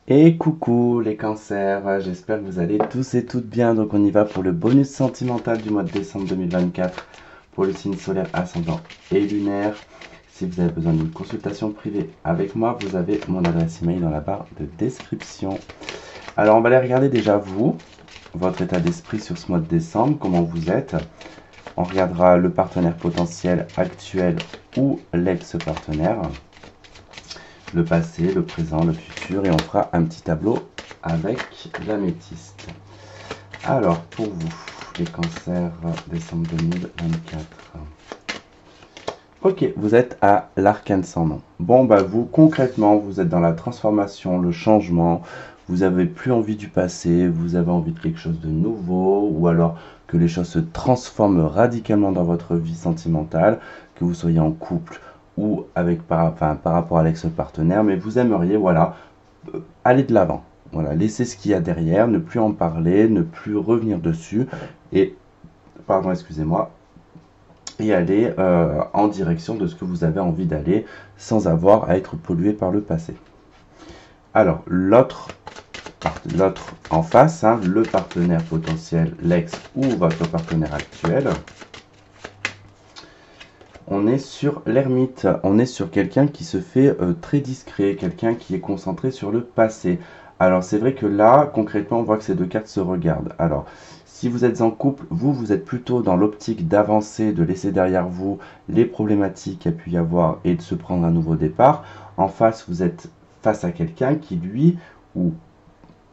Et coucou les cancers, j'espère que vous allez tous et toutes bien. Donc on y va pour le bonus sentimental du mois de décembre 2024 pour le signe solaire ascendant et lunaire. Si vous avez besoin d'une consultation privée avec moi, vous avez mon adresse email dans la barre de description. Alors on va aller regarder déjà vous, votre état d'esprit sur ce mois de décembre, comment vous êtes. On regardera le partenaire potentiel actuel ou l'ex-partenaire, le passé, le présent, le futur, et on fera un petit tableau avec l'améthyste. Alors, pour vous, les cancers, décembre 2024. Ok, vous êtes à l'arcane sans nom. Bon, bah vous, concrètement, vous êtes dans la transformation, le changement, vous avez plus envie du passé, vous avez envie de quelque chose de nouveau, ou alors que les choses se transforment radicalement dans votre vie sentimentale, que vous soyez en couple ou avec par rapport à l'ex-partenaire, mais vous aimeriez, voilà, aller de l'avant. Voilà, laisser ce qu'il y a derrière, ne plus en parler, ne plus revenir dessus, et, pardon, excusez-moi, et aller en direction de ce que vous avez envie d'aller sans avoir à être pollué par le passé. Alors, l'autre en face, hein, le partenaire potentiel, l'ex ou votre partenaire actuel, on est sur l'ermite, on est sur quelqu'un qui se fait très discret, quelqu'un qui est concentré sur le passé. Alors c'est vrai que là, concrètement, on voit que ces deux cartes se regardent. Alors, si vous êtes en couple, vous êtes plutôt dans l'optique d'avancer, de laisser derrière vous les problématiques qu'il y a pu y avoir et de se prendre un nouveau départ. En face, vous êtes face à quelqu'un qui, lui ou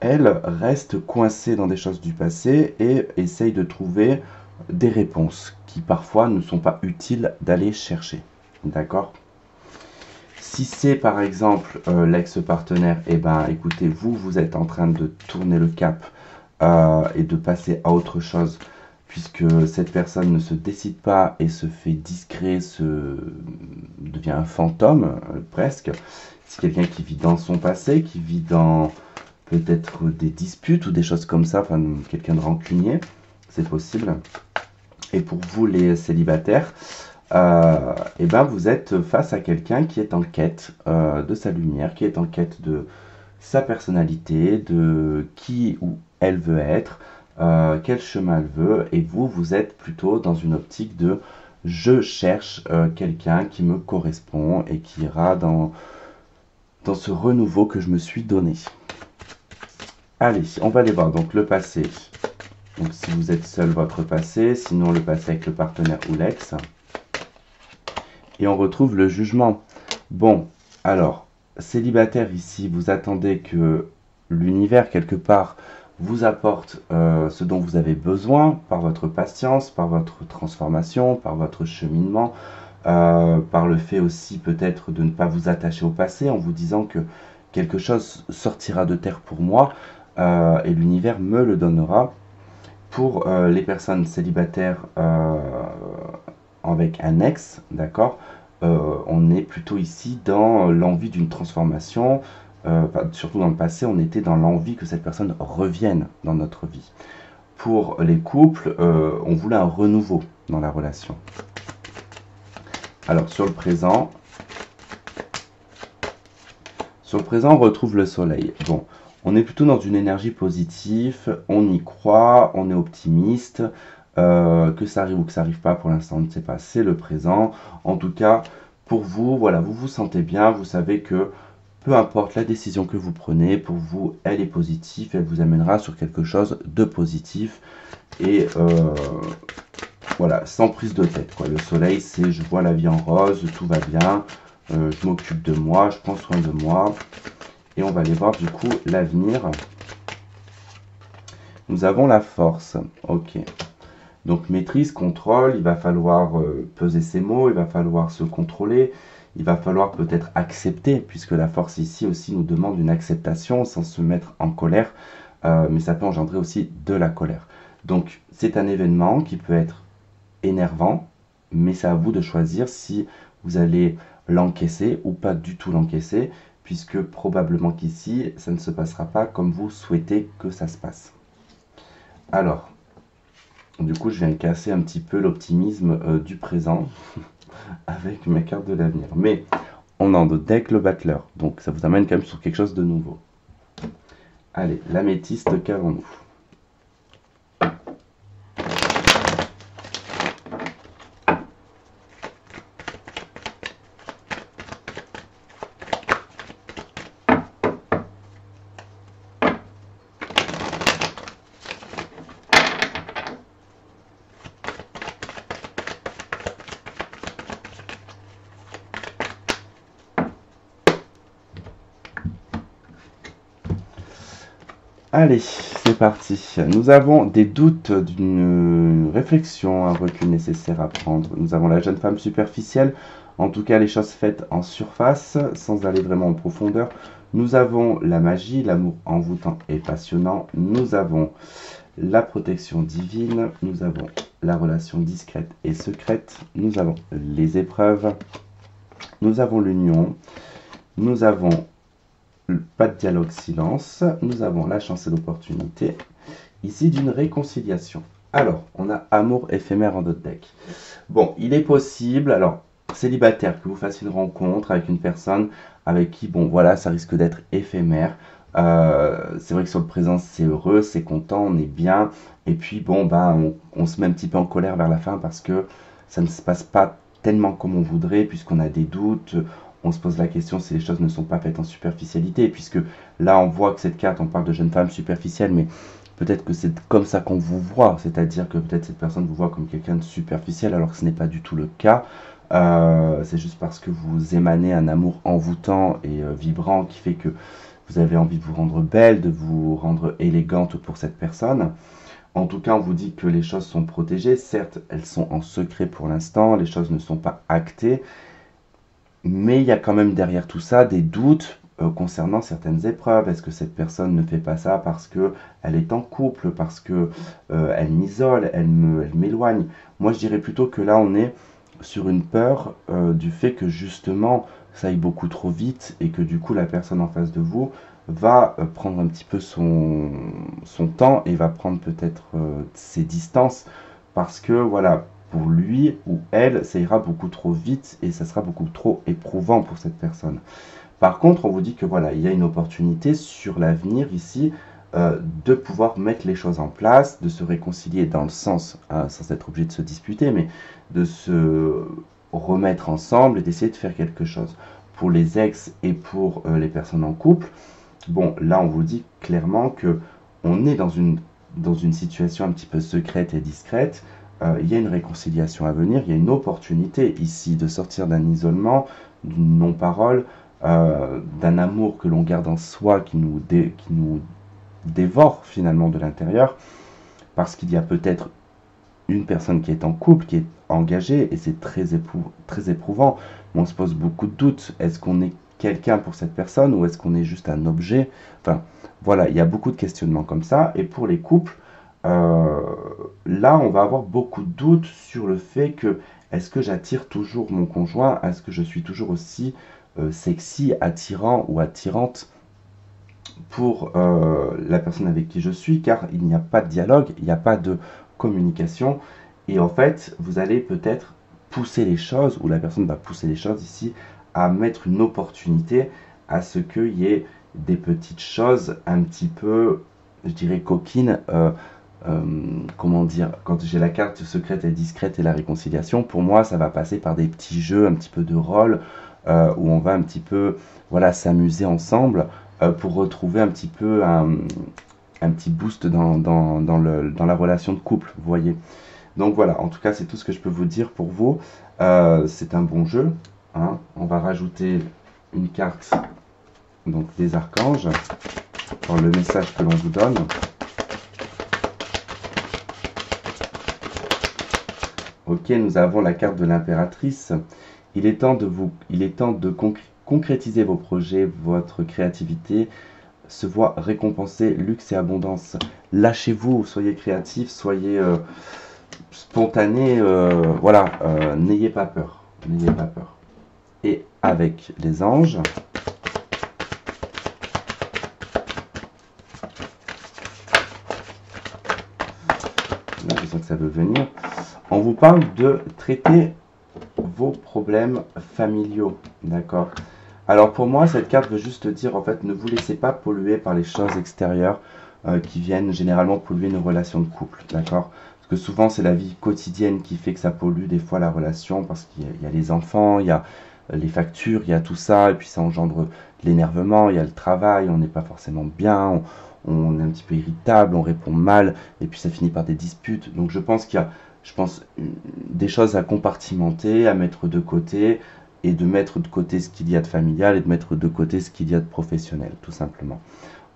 elle, reste coincé dans des choses du passé et essaye de trouver des réponses qui parfois ne sont pas utiles d'aller chercher. D'accord? Si c'est par exemple l'ex-partenaire, eh ben écoutez, vous êtes en train de tourner le cap et de passer à autre chose, puisque cette personne ne se décide pas et se fait discret, devient un fantôme presque. C'est quelqu'un qui vit dans son passé, qui vit dans peut-être des disputes ou des choses comme ça, enfin quelqu'un de rancunier, c'est possible. Et pour vous les célibataires, eh ben vous êtes face à quelqu'un qui est en quête de sa lumière, qui est en quête de sa personnalité, de qui ou elle veut être, quel chemin elle veut, et vous êtes plutôt dans une optique de je cherche quelqu'un qui me correspond et qui ira dans ce renouveau que je me suis donné. Allez, on va aller voir donc le passé. Donc si vous êtes seul, votre passé, sinon le passé avec le partenaire ou l'ex. Et on retrouve le jugement. Bon, alors, célibataire ici, vous attendez que l'univers, quelque part, vous apporte ce dont vous avez besoin par votre patience, par votre transformation, par votre cheminement, par le fait aussi peut-être de ne pas vous attacher au passé en vous disant que quelque chose sortira de terre pour moi et l'univers me le donnera. Pour les personnes célibataires avec un ex, d'accord, on est plutôt ici dans l'envie d'une transformation. Surtout dans le passé, on était dans l'envie que cette personne revienne dans notre vie. Pour les couples, on voulait un renouveau dans la relation. Alors sur le présent, on retrouve le soleil. Bon, on est plutôt dans une énergie positive, on y croit, on est optimiste, que ça arrive ou que ça arrive pas pour l'instant, on ne sait pas, c'est le présent. En tout cas, pour vous, voilà, vous vous sentez bien, vous savez que peu importe la décision que vous prenez, pour vous, elle est positive, elle vous amènera sur quelque chose de positif et voilà, sans prise de tête, quoi. Le soleil, c'est je vois la vie en rose, tout va bien, je m'occupe de moi, je prends soin de moi. Et on va aller voir du coup l'avenir. Nous avons la force. Ok. Donc maîtrise, contrôle, il va falloir peser ses mots, il va falloir se contrôler, il va falloir peut-être accepter, puisque la force ici aussi nous demande une acceptation sans se mettre en colère, mais ça peut engendrer aussi de la colère. Donc c'est un événement qui peut être énervant, mais c'est à vous de choisir si vous allez l'encaisser ou pas du tout l'encaisser, puisque probablement qu'ici, ça ne se passera pas comme vous souhaitez que ça se passe. Alors, du coup, je viens casser un petit peu l'optimisme du présent avec ma carte de l'avenir. Mais on a un deck le battleur, donc ça vous amène quand même sur quelque chose de nouveau. Allez, l'améthyste, qu'avons-nous? Allez, c'est parti. Nous avons des doutes d'une réflexion, un recul nécessaire à prendre. Nous avons la jeune femme superficielle, en tout cas les choses faites en surface, sans aller vraiment en profondeur. Nous avons la magie, l'amour envoûtant et passionnant. Nous avons la protection divine. Nous avons la relation discrète et secrète. Nous avons les épreuves. Nous avons l'union. Nous avons pas de dialogue, silence. Nous avons la chance et l'opportunité. Ici, d'une réconciliation. Alors, on a amour éphémère en notre deck. Bon, il est possible, alors, célibataire, que vous fassiez une rencontre avec une personne avec qui, bon, voilà, ça risque d'être éphémère. C'est vrai que sur le présent, c'est heureux, c'est content, on est bien. Et puis, bon, ben, on se met un petit peu en colère vers la fin parce que ça ne se passe pas tellement comme on voudrait, puisqu'on a des doutes. On se pose la question si les choses ne sont pas faites en superficialité, puisque là on voit que cette carte, on parle de jeune femme superficielle, mais peut-être que c'est comme ça qu'on vous voit, c'est-à-dire que peut-être cette personne vous voit comme quelqu'un de superficiel, alors que ce n'est pas du tout le cas. C'est juste parce que vous émanez un amour envoûtant et vibrant qui fait que vous avez envie de vous rendre belle, de vous rendre élégante pour cette personne. En tout cas, on vous dit que les choses sont protégées. Certes, elles sont en secret pour l'instant, les choses ne sont pas actées. Mais il y a quand même derrière tout ça des doutes concernant certaines épreuves. Est-ce que cette personne ne fait pas ça parce qu'elle est en couple, parce qu'elle m'isole, elle m'éloigne? Moi, je dirais plutôt que là, on est sur une peur du fait que justement, ça aille beaucoup trop vite et que du coup, la personne en face de vous va prendre un petit peu son temps et va prendre peut-être ses distances parce que, voilà, pour lui ou elle, ça ira beaucoup trop vite et ça sera beaucoup trop éprouvant pour cette personne. Par contre, on vous dit que voilà, il y a une opportunité sur l'avenir ici de pouvoir mettre les choses en place, de se réconcilier dans le sens, sans être obligé de se disputer, mais de se remettre ensemble et d'essayer de faire quelque chose. Pour les ex et pour les personnes en couple, bon, là on vous dit clairement que on est dans une situation un petit peu secrète et discrète. Il y a une réconciliation à venir, il y a une opportunité ici de sortir d'un isolement, d'une non-parole, d'un amour que l'on garde en soi qui nous dévore finalement de l'intérieur, parce qu'il y a peut-être une personne qui est en couple, qui est engagée, et c'est très éprouvant, mais on se pose beaucoup de doutes. Est-ce qu'on est quelqu'un pour cette personne ou est-ce qu'on est juste un objet? Enfin, voilà, il y a beaucoup de questionnements comme ça, et pour les couples, là, on va avoir beaucoup de doutes sur le fait que est-ce que j'attire toujours mon conjoint? Est-ce que je suis toujours aussi sexy, attirant ou attirante pour la personne avec qui je suis? Car il n'y a pas de dialogue, il n'y a pas de communication. Et en fait, vous allez peut-être pousser les choses, ou la personne va pousser les choses ici, à mettre une opportunité à ce qu'il y ait des petites choses un petit peu, je dirais, coquines. Comment dire, quand j'ai la carte secrète et discrète et la réconciliation, pour moi ça va passer par des petits jeux, un petit peu de rôle, où on va un petit peu voilà, s'amuser ensemble pour retrouver un petit peu un petit boost dans la relation de couple, vous voyez. Donc voilà, en tout cas c'est tout ce que je peux vous dire pour vous. C'est un bon jeu, hein. On va rajouter une carte donc des archanges dans le message que l'on vous donne. Ok, nous avons la carte de l'impératrice. Il est temps de concrétiser vos projets, votre créativité se voit récompenser luxe et abondance. Lâchez-vous, soyez créatifs, soyez spontanés, voilà, n'ayez pas peur, n'ayez pas peur. Et avec les anges, là je sens que ça veut venir. On vous parle de traiter vos problèmes familiaux, d'accord? Alors pour moi, cette carte veut juste dire, en fait, ne vous laissez pas polluer par les choses extérieures qui viennent généralement polluer nos relations de couple, d'accord? Parce que souvent, c'est la vie quotidienne qui fait que ça pollue des fois la relation, parce qu'il y a les enfants, il y a les factures, il y a tout ça, et puis ça engendre de l'énervement, il y a le travail, on n'est pas forcément bien, on est un petit peu irritable, on répond mal, et puis ça finit par des disputes. Donc je pense qu'il y a, des choses à compartimenter, à mettre de côté, et de mettre de côté ce qu'il y a de familial et de mettre de côté ce qu'il y a de professionnel, tout simplement.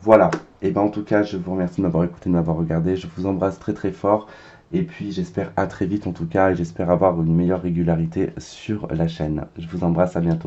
Voilà, et ben en tout cas, je vous remercie de m'avoir écouté, de m'avoir regardé, je vous embrasse très très fort, et puis j'espère à très vite en tout cas, et j'espère avoir une meilleure régularité sur la chaîne. Je vous embrasse, à bientôt.